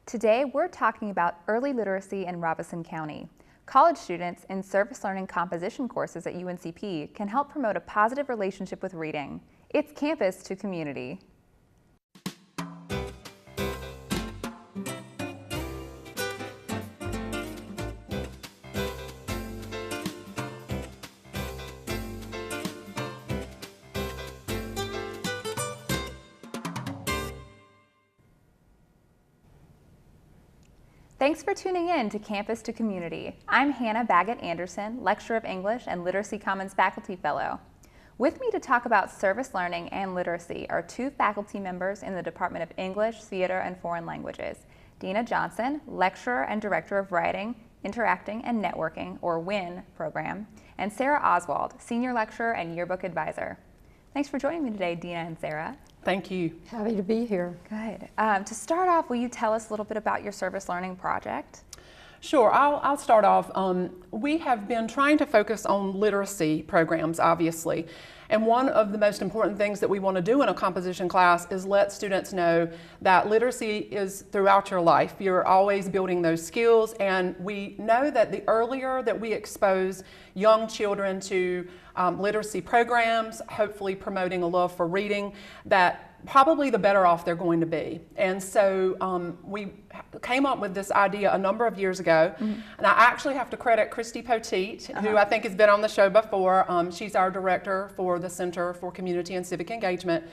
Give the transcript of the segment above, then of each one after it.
Today, we're talking about early literacy in Robeson County. College students in service learning composition courses at UNCP can help promote a positive relationship with reading. It's campus to community. Thanks for tuning in to Campus to Community. I'm Hannah Baggett-Anderson, Lecturer of English and Literacy Commons Faculty Fellow. With me to talk about service learning and literacy are two faculty members in the Department of English, Theater, and Foreign Languages, Deana Johnson, Lecturer and Director of Writing, Interacting, and Networking, or WIN program, and Sara Oswald, Senior Lecturer and Yearbook Advisor. Thanks for joining me today, Deana and Sara. Thank you. Happy to be here. Good. To start off, will you tell us a little bit about your service learning project? Sure, I'll start off. We have been trying to focus on literacy programs, obviously. And one of the most important things that we want to do in a composition class is let students know that literacy is throughout your life. You're always building those skills, and we know that the earlier that we expose young children to literacy programs, hopefully promoting a love for reading, that probably the better off they're going to be. And so we came up with this idea a number of years ago, and I actually have to credit Christy Poteet, who I think has been on the show before. She's our director for the Center for Community and Civic Engagement.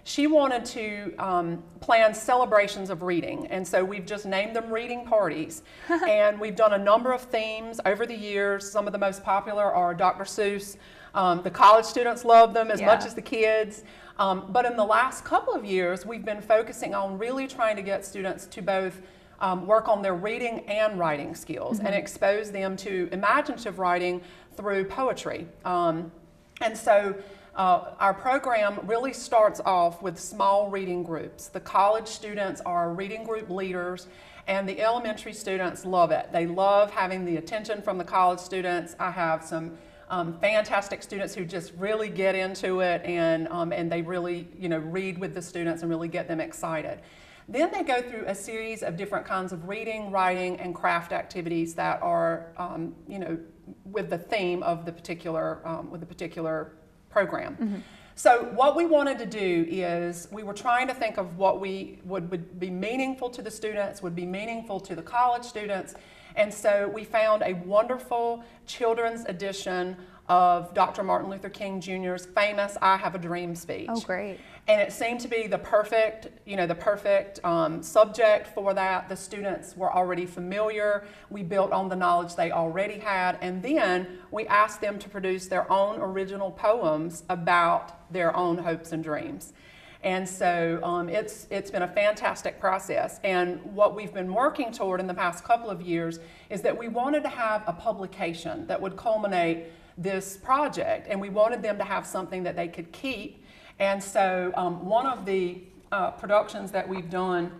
She wanted to plan celebrations of reading, and so we've just named them reading parties. And we've done a number of themes over the years. Some of the most popular are Dr. Seuss. The college students love them as much as the kids. But in the last couple of years, we've been focusing on really trying to get students to both work on their reading and writing skills and expose them to imaginative writing through poetry. And so our program really starts off with small reading groups. The college students are reading group leaders, and the elementary students love it. They love having the attention from the college students. I have some fantastic students who just really get into it, and they really, read with the students and really get them excited. Then they go through a series of different kinds of reading, writing, and craft activities that are, with the theme of the particular program. So what we wanted to do is we were trying to think of what would be meaningful to the students, would be meaningful to the college students. And so we found a wonderful children's edition of Dr. Martin Luther King Jr.'s famous "I Have a Dream" speech. Oh, great. And it seemed to be the perfect subject for that. The students were already familiar. We built on the knowledge they already had. And then we asked them to produce their own original poems about their own hopes and dreams. And so it's been a fantastic process. And what we've been working toward in the past couple of years is that we wanted to have a publication that would culminate this project, and we wanted them to have something that they could keep. And so one of the productions that we've done,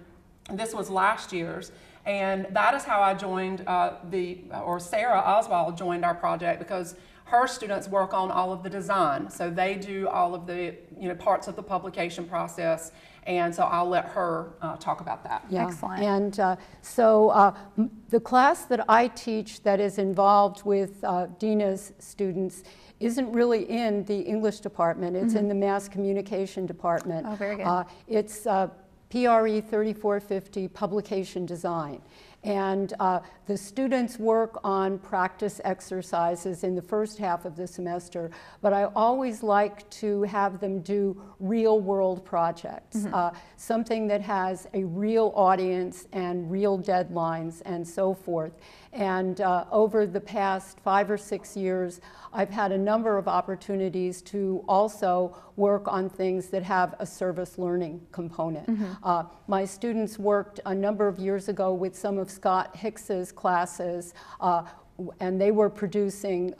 this was last year's, and that is how I joined Sara Oswald joined our project, because her students work on all of the design. So they do all of the parts of the publication process, and so I'll let her talk about that. Yeah. Excellent. And so the class that I teach that is involved with Deana's students isn't really in the English department. It's in the Mass Communication department. Oh, very good. It's PRE 3450, Publication Design. And the students work on practice exercises in the first half of the semester, but I always like to have them do real world projects, something that has a real audience and real deadlines and so forth. And over the past 5 or 6 years, I've had a number of opportunities to also work on things that have a service learning component. My students worked a number of years ago with some of Scott Hicks's classes, and they were producing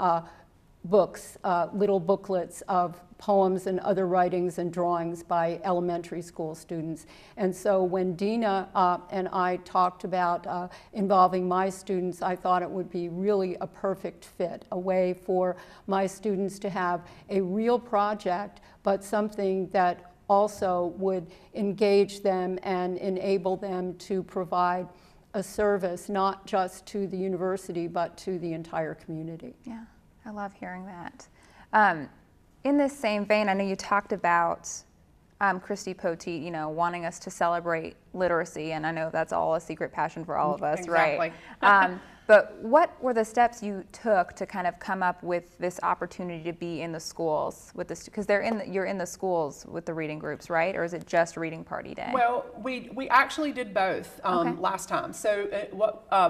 books, little booklets of poems and other writings and drawings by elementary school students. And so when Deana and I talked about involving my students, I thought it would be really a perfect fit, a way for my students to have a real project, but something that also would engage them and enable them to provide a service not just to the university but to the entire community. Yeah, I love hearing that. In this same vein, I know you talked about Christy Poteet, you know, wanting us to celebrate literacy, and I know that's all a secret passion for all of us, exactly. right? But what were the steps you took to kind of come up with this opportunity to be in the schools with this? Because you're in the schools with the reading groups, right? Or is it just reading party day? Well, we actually did both last time. So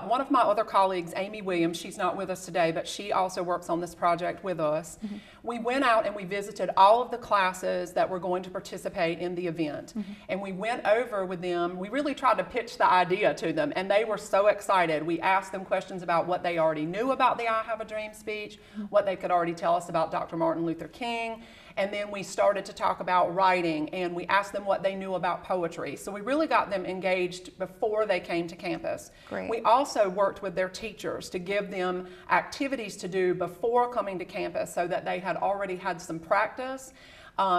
one of my other colleagues, Amy Williams, she's not with us today, but she also works on this project with us. Mm-hmm. We went out and we visited all of the classes that were going to participate in the event. Mm-hmm. And we went over with them. We really tried to pitch the idea to them, and they were so excited. We asked them questions about what they already knew about the I Have a Dream speech, what they could already tell us about Dr. Martin Luther King, and then we started to talk about writing, and we asked them what they knew about poetry. So we really got them engaged before they came to campus. Great. We also worked with their teachers to give them activities to do before coming to campus so that they had already had some practice,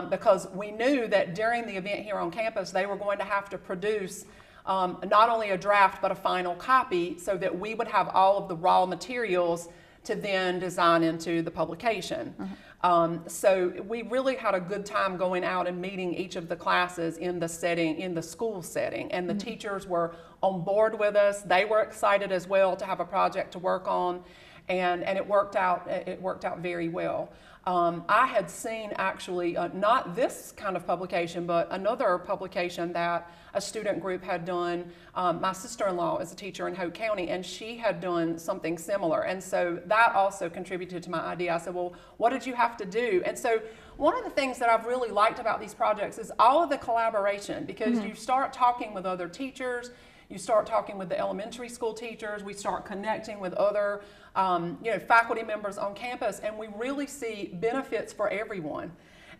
because we knew that during the event here on campus they were going to have to produce not only a draft but a final copy so that we would have all of the raw materials to then design into the publication. Mm-hmm. So we really had a good time going out and meeting each of the classes in the setting, in the school setting, and the mm-hmm. teachers were on board with us. They were excited as well to have a project to work on, and it worked out very well. I had seen actually not this kind of publication, but another publication that a student group had done. My sister-in-law is a teacher in Hope County, and she had done something similar, and so that also contributed to my idea. I said, well, what did you have to do? And so one of the things that I've really liked about these projects is all of the collaboration, because mm-hmm. you start talking with other teachers, you start talking with the elementary school teachers, we start connecting with other faculty members on campus, and we really see benefits for everyone.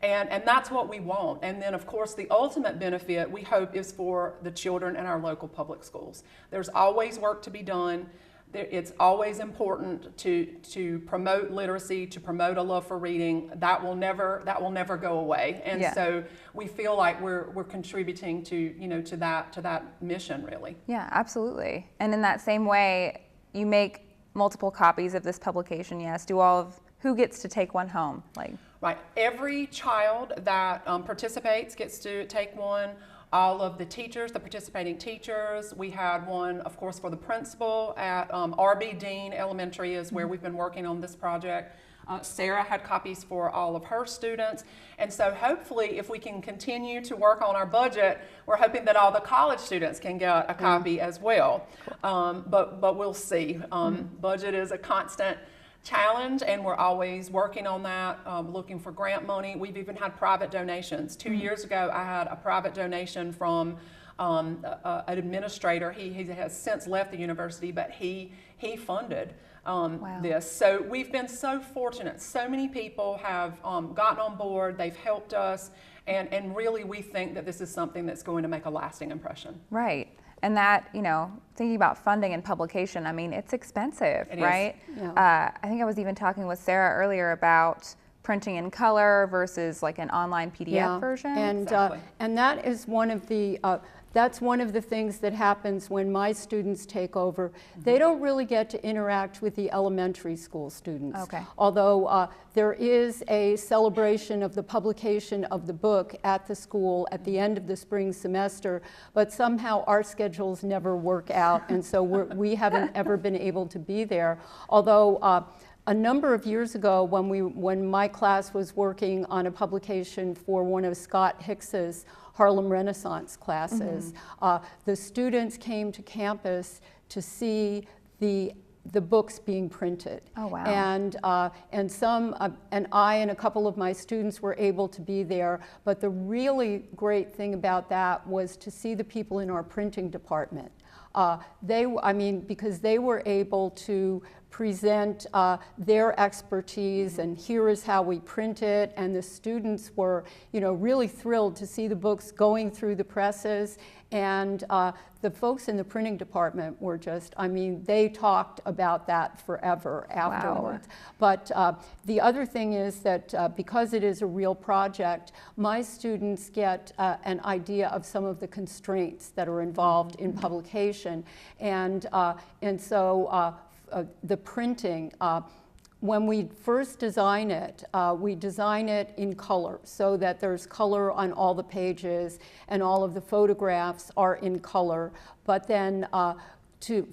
And that's what we want. And then, of course, the ultimate benefit, we hope, is for the children in our local public schools. There's always work to be done. It's always important to promote literacy, to promote a love for reading. That will never go away. And yeah. So we feel like we're contributing to that mission, really. Yeah, absolutely. And in that same way, you make multiple copies of this publication. Yes. Who gets to take one home? Right. Every child that participates gets to take one. All of the teachers, the participating teachers. We had one, of course, for the principal at R.B. Dean Elementary is where we've been working on this project. Sarah had copies for all of her students. And so hopefully, if we can continue to work on our budget, we're hoping that all the college students can get a copy as well. But we'll see. Budget is a constant challenge, and we're always working on that, looking for grant money. We've even had private donations. 2 years ago, I had a private donation from an administrator. He has since left the university, but he funded this. So we've been so fortunate. So many people have gotten on board. They've helped us, and really we think that this is something that's going to make a lasting impression. Right. And that, thinking about funding and publication, I mean, it's expensive, right? Yeah. I think I was even talking with Sarah earlier about printing in color versus like an online PDF version. And, exactly. And that is one of the, that's one of the things that happens when my students take over. Mm-hmm. They don't really get to interact with the elementary school students. Okay. Although there is a celebration of the publication of the book at the school at the end of the spring semester, but somehow our schedules never work out, and so we haven't ever been able to be there. Although a number of years ago, when my class was working on a publication for one of Scott Hicks's Harlem Renaissance classes, the students came to campus to see the books being printed. Oh, wow. And I and a couple of my students were able to be there, but the really great thing about that was to see the people in our printing department. Because they were able to present their expertise, and here is how we print it, and the students were, really thrilled to see the books going through the presses, and the folks in the printing department were just, they talked about that forever afterwards. Wow. But the other thing is that because it is a real project, my students get an idea of some of the constraints that are involved in publication, and so the printing, when we first design it, we design it in color so that there's color on all the pages and all of the photographs are in color. But then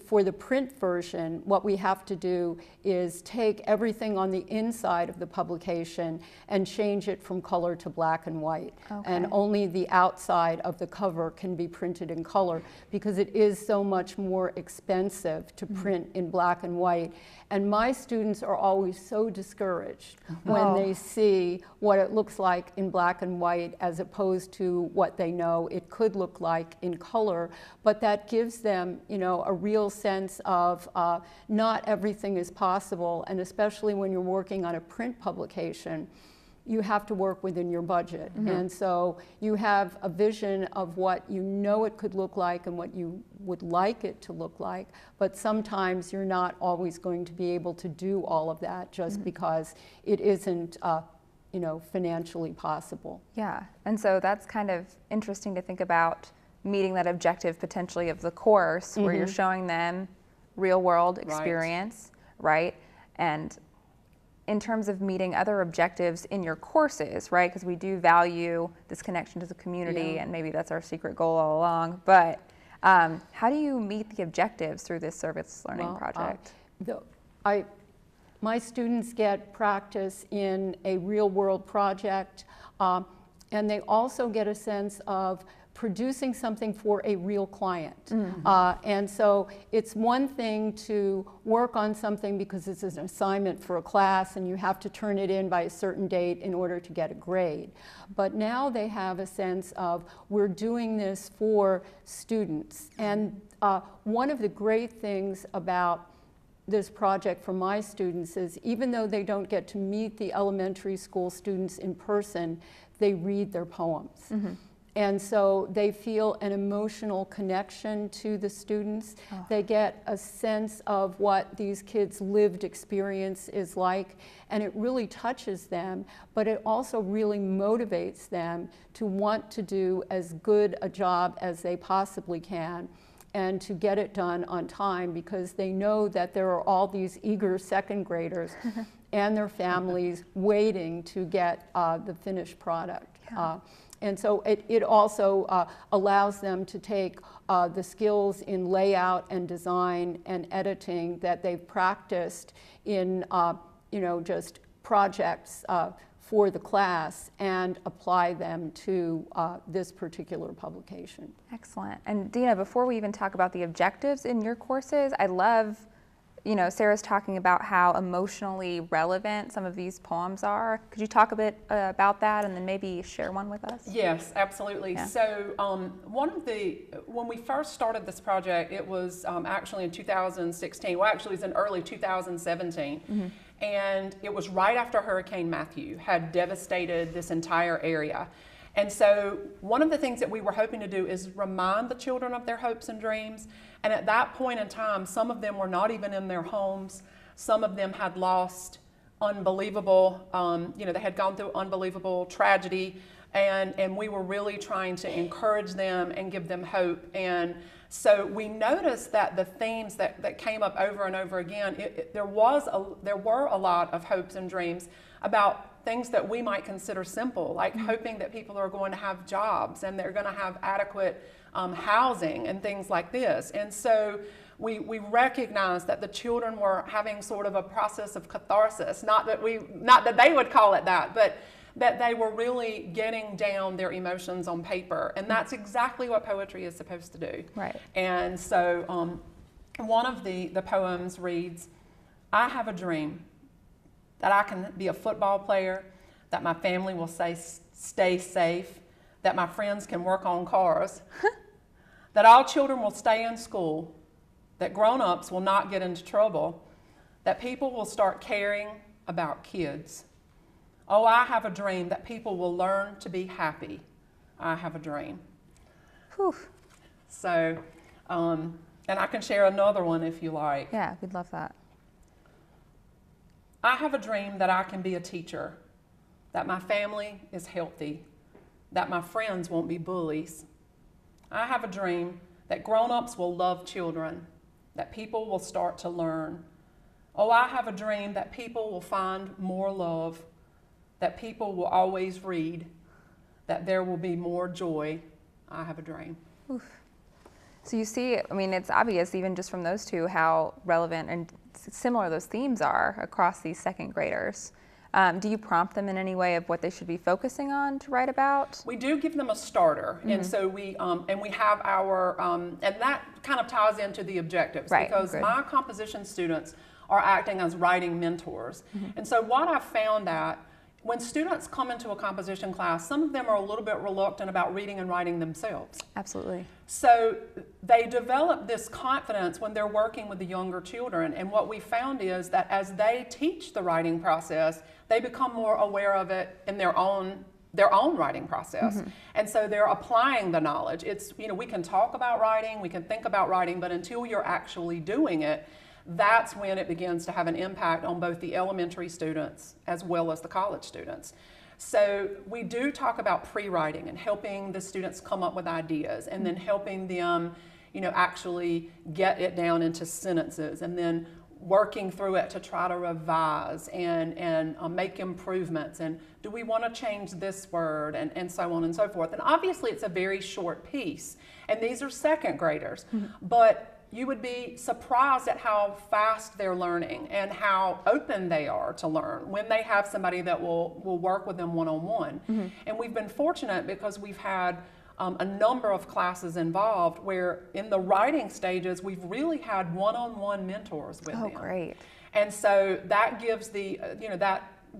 for the print version, what we have to do is take everything on the inside of the publication and change it from color to black and white. Okay. And only the outside of the cover can be printed in color because it is so much more expensive to print in black and white. And my students are always so discouraged when they see what it looks like in black and white as opposed to what they know it could look like in color. But that gives them, a real sense of not everything is possible, and especially when you're working on a print publication, you have to work within your budget. And so you have a vision of what it could look like and what you would like it to look like, but sometimes you're not always going to be able to do all of that just because it isn't financially possible. Yeah, and so that's kind of interesting to think about meeting that objective potentially of the course where you're showing them real world experience, right? And in terms of meeting other objectives in your courses, right? Because we do value this connection to the community, and maybe that's our secret goal all along. But how do you meet the objectives through this service learning project? My students get practice in a real world project, and they also get a sense of producing something for a real client. And so it's one thing to work on something because it's an assignment for a class and you have to turn it in by a certain date in order to get a grade. But now they have a sense of, we're doing this for students. And one of the great things about this project for my students is, even though they don't get to meet the elementary school students in person, they read their poems. And so they feel an emotional connection to the students. They get a sense of what these kids' lived experience is like, and it really touches them, but it also really motivates them to want to do as good a job as they possibly can and to get it done on time, because they know that there are all these eager second graders and their families waiting to get the finished product. And so it also allows them to take the skills in layout and design and editing that they've practiced in just projects for the class and apply them to this particular publication. Excellent. And Deana, before we even talk about the objectives in your courses, I love, Sarah's talking about how emotionally relevant some of these poems are. Could you talk a bit about that and then maybe share one with us? Yes, absolutely. Yeah. So when we first started this project, it was actually in 2016. Well, actually it was in early 2017. And it was right after Hurricane Matthew had devastated this entire area. And so one of the things that we were hoping to do is remind the children of their hopes and dreams. And at that point in time, some of them were not even in their homes. Some of them had lost unbelievable, they had gone through unbelievable tragedy. And we were really trying to encourage them and give them hope. And so we noticed that the themes that came up over and over again, there were a lot of hopes and dreams about things that we might consider simple, like hoping that people are going to have jobs and they're going to have adequate housing and things like this. And so we recognized that the children were having sort of a process of catharsis, not that they would call it that, but that they were really getting down their emotions on paper. And that's exactly what poetry is supposed to do. Right. And so one of the poems reads, "I have a dream that I can be a football player, that my family will stay safe, that my friends can work on cars, that all children will stay in school, that grown-ups will not get into trouble, that people will start caring about kids. Oh, I have a dream that people will learn to be happy. I have a dream. Whew. So, and I can share another one if you like. Yeah, we'd love that. I have a dream that I can be a teacher, that my family is healthy, that my friends won't be bullies. I have a dream that grown-ups will love children, that people will start to learn. Oh, I have a dream that people will find more love, that people will always read, that there will be more joy. I have a dream. Oof. So you see, I mean, it's obvious even just from those two how relevant and similar those themes are across these second graders. Do you prompt them in any way of what they should be focusing on to write about? We do give them a starter, and so we have our and that kind of ties into the objectives, right, because good. My composition students are acting as writing mentors, and so what I've found that when students come into a composition class, some of them are a little bit reluctant about reading and writing themselves. Absolutely. So they develop this confidence when they're working with the younger children, and what we found is that as they teach the writing process, they become more aware of it in their own writing process. And so they're applying the knowledge. It's, you know, we can talk about writing, we can think about writing, but until you're actually doing it, that's when it begins to have an impact on both the elementary students as well as the college students. So we do talk about pre-writing and helping the students come up with ideas, and then helping them, you know, actually get it down into sentences, and then working through it to try to revise and make improvements, and do we want to change this word, and so on and so forth. And obviously it's a very short piece, and these are second graders, but you would be surprised at how fast they're learning and how open they are to learn when they have somebody that will work with them one-on-one. And we've been fortunate because we've had a number of classes involved where in the writing stages we've really had one-on-one mentors with them. Oh, great. And so that gives the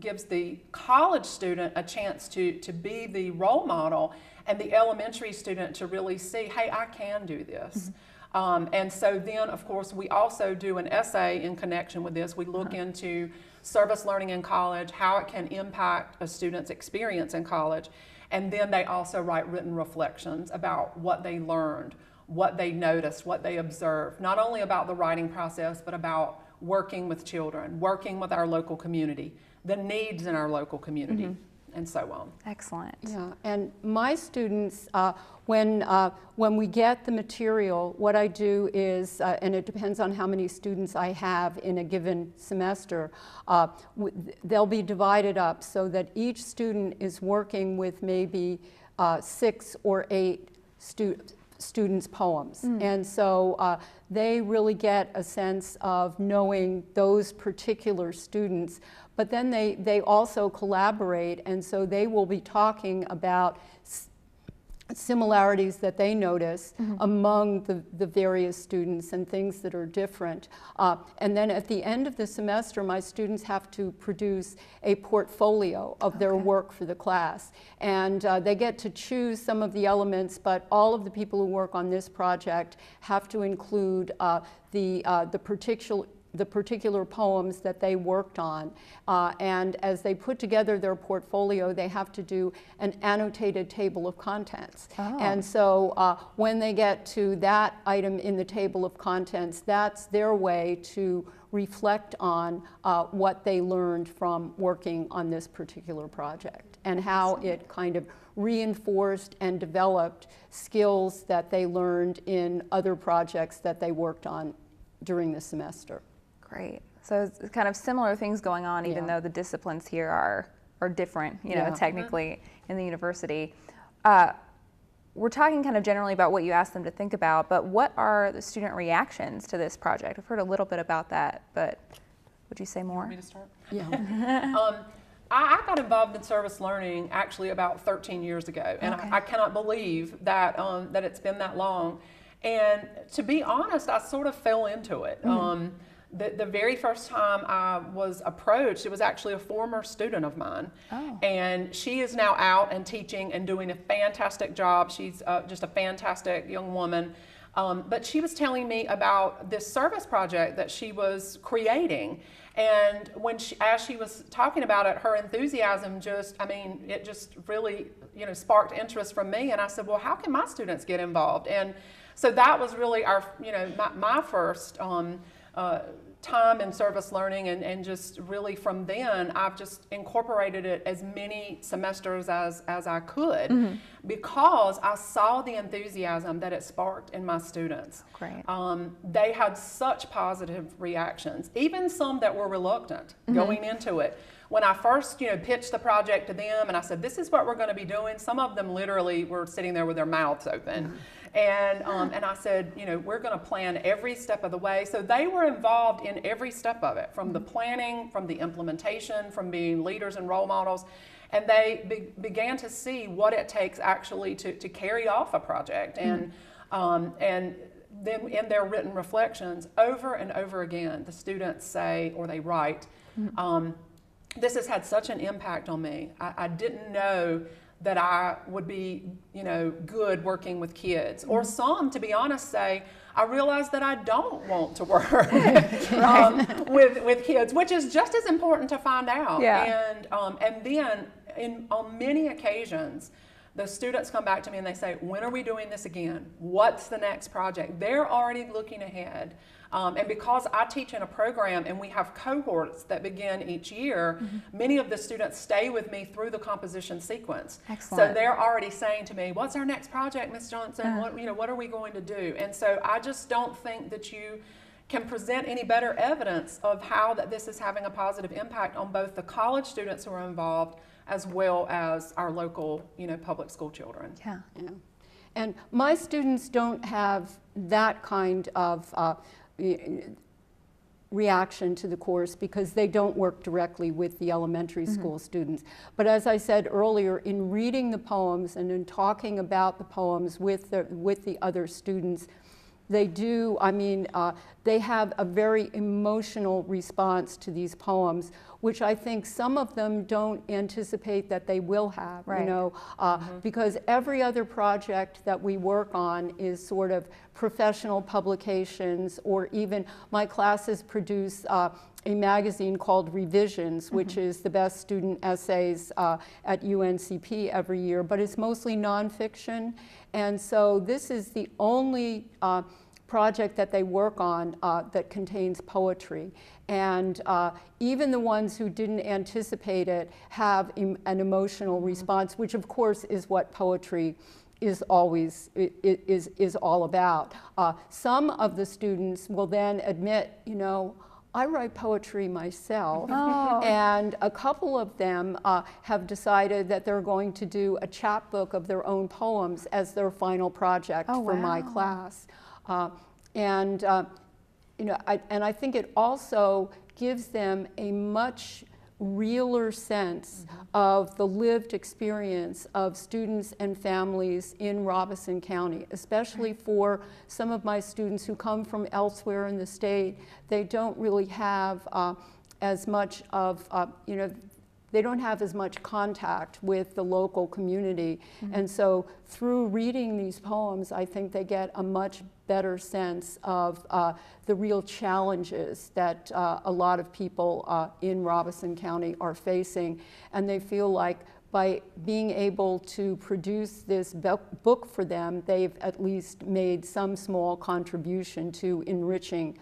gives the college student a chance to be the role model, and the elementary student to really see, hey, I can do this. And so then, of course, we also do an essay in connection with this. We look into service learning in college, how it can impact a student's experience in college. And then they also write written reflections about what they learned, what they noticed, what they observed, not only about the writing process, but about working with children, working with our local community, the needs in our local community, and so on. Excellent. Yeah, and my students, when we get the material, what I do is, and it depends on how many students I have in a given semester, they'll be divided up so that each student is working with maybe 6 or 8 students' poems. And so they really get a sense of knowing those particular students, but then they also collaborate, and so they will be talking about similarities that they notice among the various students and things that are different. And then at the end of the semester, my students have to produce a portfolio of their work for the class. And they get to choose some of the elements, but all of the people who work on this project have to include the particular poems that they worked on. And as they put together their portfolio, they have to do an annotated table of contents. And so when they get to that item in the table of contents, that's their way to reflect on what they learned from working on this particular project, and how it kind of reinforced and developed skills that they learned in other projects that they worked on during the semester. Great. So it's kind of similar things going on, even though the disciplines here are different, you know, technically in the university. We're talking kind of generally about what you asked them to think about, but what are the student reactions to this project? I've heard a little bit about that, but would you say more? Want me to start? Yeah. I got involved in service learning actually about 13 years ago, and I cannot believe that that it's been that long. And to be honest, I sort of fell into it. The very first time I was approached, it was actually a former student of mine. And she is now out and teaching and doing a fantastic job. She's just a fantastic young woman. But she was telling me about this service project that she was creating. And as she was talking about it, her enthusiasm it just really, sparked interest from me. And I said, well, how can my students get involved? And so that was really my first time in service learning, and just really from then I've just incorporated it as many semesters as I could, because I saw the enthusiasm that it sparked in my students. Great. They had such positive reactions, even some that were reluctant going into it. When I first pitched the project to them and I said, this is what we're going to be doing, some of them literally were sitting there with their mouths open. And I said, we're going to plan every step of the way. So they were involved in every step of it, from the planning, from the implementation, from being leaders and role models. And they began to see what it takes actually to carry off a project. And then in their written reflections, over and over again, the students say, or they write, this has had such an impact on me. I didn't know that I would be, good working with kids. Or some, to be honest, say, I realize that I don't want to work with kids, which is just as important to find out. Yeah. And then on many occasions, the students come back to me and they say, when are we doing this again? What's the next project? They're already looking ahead. And because I teach in a program and we have cohorts that begin each year, many of the students stay with me through the composition sequence. Excellent. So they're already saying to me, what's our next project, Ms. Johnson? What are we going to do? And so I just don't think that you can present any better evidence of how that this is having a positive impact on both the college students who are involved as well as our local, public school children. Yeah. Yeah. And my students don't have that kind of reaction to the course because they don't work directly with the elementary school students. But as I said earlier, in reading the poems and in talking about the poems with the other students, they do, they have a very emotional response to these poems, which I think some of them don't anticipate that they will have, Right. Because every other project that we work on is sort of professional publications, or even my classes produce a magazine called Revisions, which is the best student essays at UNCP every year, but it's mostly nonfiction. And so this is the only project that they work on that contains poetry. And even the ones who didn't anticipate it have an emotional response, which of course is what poetry is always is all about. Some of the students will then admit, I write poetry myself. Oh. And a couple of them have decided that they're going to do a chapbook of their own poems as their final project for my class. And I think it also gives them a much realer sense of the lived experience of students and families in Robeson County, especially for some of my students who come from elsewhere in the state. They don't really have as much of, they don't have as much contact with the local community. And so through reading these poems, I think they get a much better sense of the real challenges that a lot of people in Robeson County are facing. And they feel like by being able to produce this book for them, they've at least made some small contribution to enriching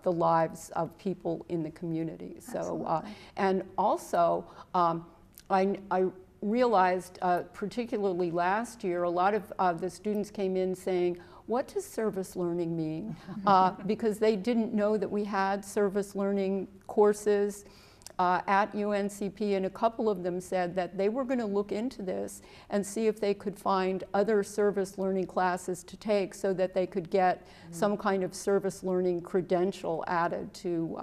the lives of people in the community. So, and also, I realized, particularly last year, a lot of the students came in saying, what does service learning mean? Because they didn't know that we had service learning courses at UNCP, and a couple of them said that they were going to look into this and see if they could find other service learning classes to take so that they could get some kind of service learning credential added to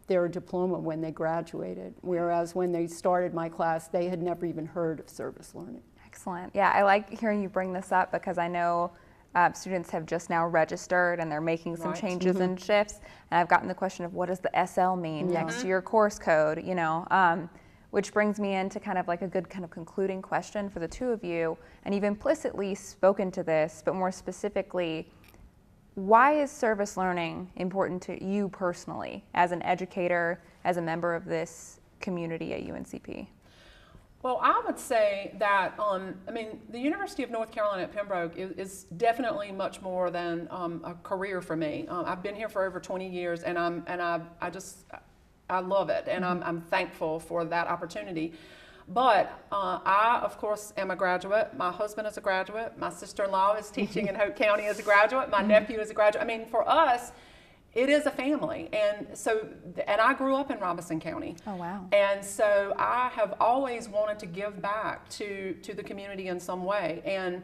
their diploma when they graduated, whereas when they started my class, they had never even heard of service learning. Excellent. Yeah, I like hearing you bring this up because I know students have just now registered and they're making some changes and shifts. And I've gotten the question of what does the SL mean next to your course code, which brings me into kind of like a good kind of concluding question for the two of you. And you've implicitly spoken to this, but more specifically, why is service learning important to you personally as an educator, as a member of this community at UNCP? Well, I would say that, I mean, the University of North Carolina at Pembroke is definitely much more than a career for me. I've been here for over 20 years, and I love it, and I'm thankful for that opportunity. But I, of course, am a graduate. My husband is a graduate. My sister-in-law is teaching in Hope County as a graduate. My nephew is a graduate. I mean, for us, it is a family. And so, and I grew up in Robinson County. Oh, wow. And so I have always wanted to give back to the community in some way. And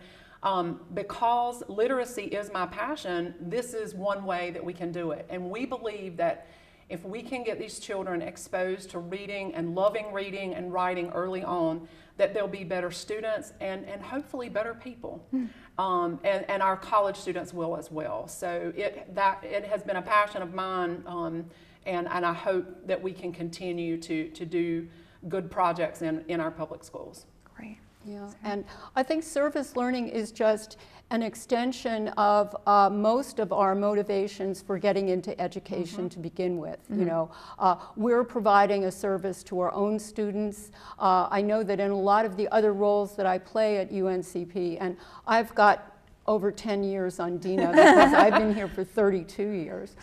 because literacy is my passion, this is one way that we can do it. And we believe that if we can get these children exposed to reading and loving reading and writing early on, that they'll be better students and hopefully better people. And our college students will as well. So it has been a passion of mine, and I hope that we can continue to do good projects in our public schools. Great. Yeah, and I think service learning is just an extension of most of our motivations for getting into education to begin with. You know, we're providing a service to our own students. I know that in a lot of the other roles that I play at UNCP, and I've got over 10 years on Deana because I've been here for 32 years.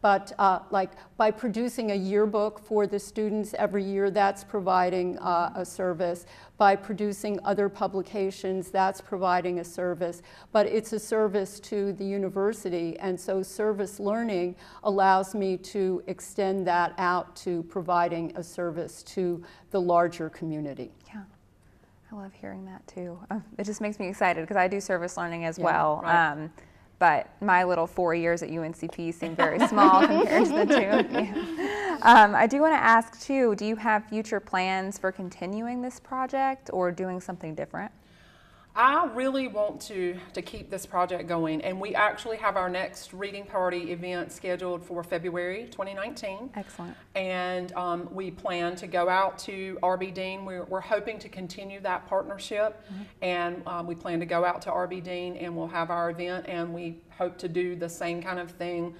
But like by producing a yearbook for the students every year, that's providing a service. By producing other publications, that's providing a service. But it's a service to the university, and so service learning allows me to extend that out to providing a service to the larger community. Yeah, I love hearing that too. It just makes me excited because I do service learning as Yeah, well. right. But my little 4 years at UNCP seem very small compared to the two. Yeah. I do want to ask too, do you have future plans for continuing this project or doing something different? I really want to keep this project going, and we actually have our next reading party event scheduled for February 2019. Excellent. And we plan to go out to RB Dean. We're hoping to continue that partnership, and we plan to go out to RB Dean and we'll have our event, and we hope to do the same kind of thing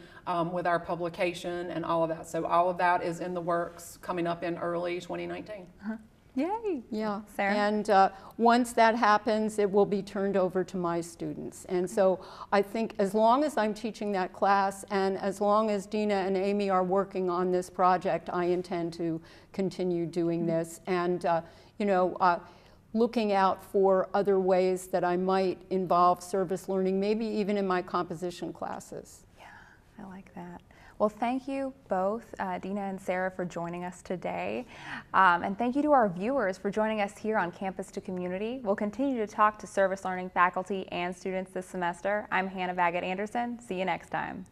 with our publication and all of that. So all of that is in the works coming up in early 2019. Yay. Yeah, Sarah? and once that happens, it will be turned over to my students. And so I think as long as I'm teaching that class and as long as Deana and Amy are working on this project, I intend to continue doing this and, you know, looking out for other ways that I might involve service learning, maybe even in my composition classes. Yeah, I like that. Well, thank you both, Deana and Sarah, for joining us today. And thank you to our viewers for joining us here on Campus to Community. We'll continue to talk to service learning faculty and students this semester. I'm Hannah Baggett Anderson. See you next time.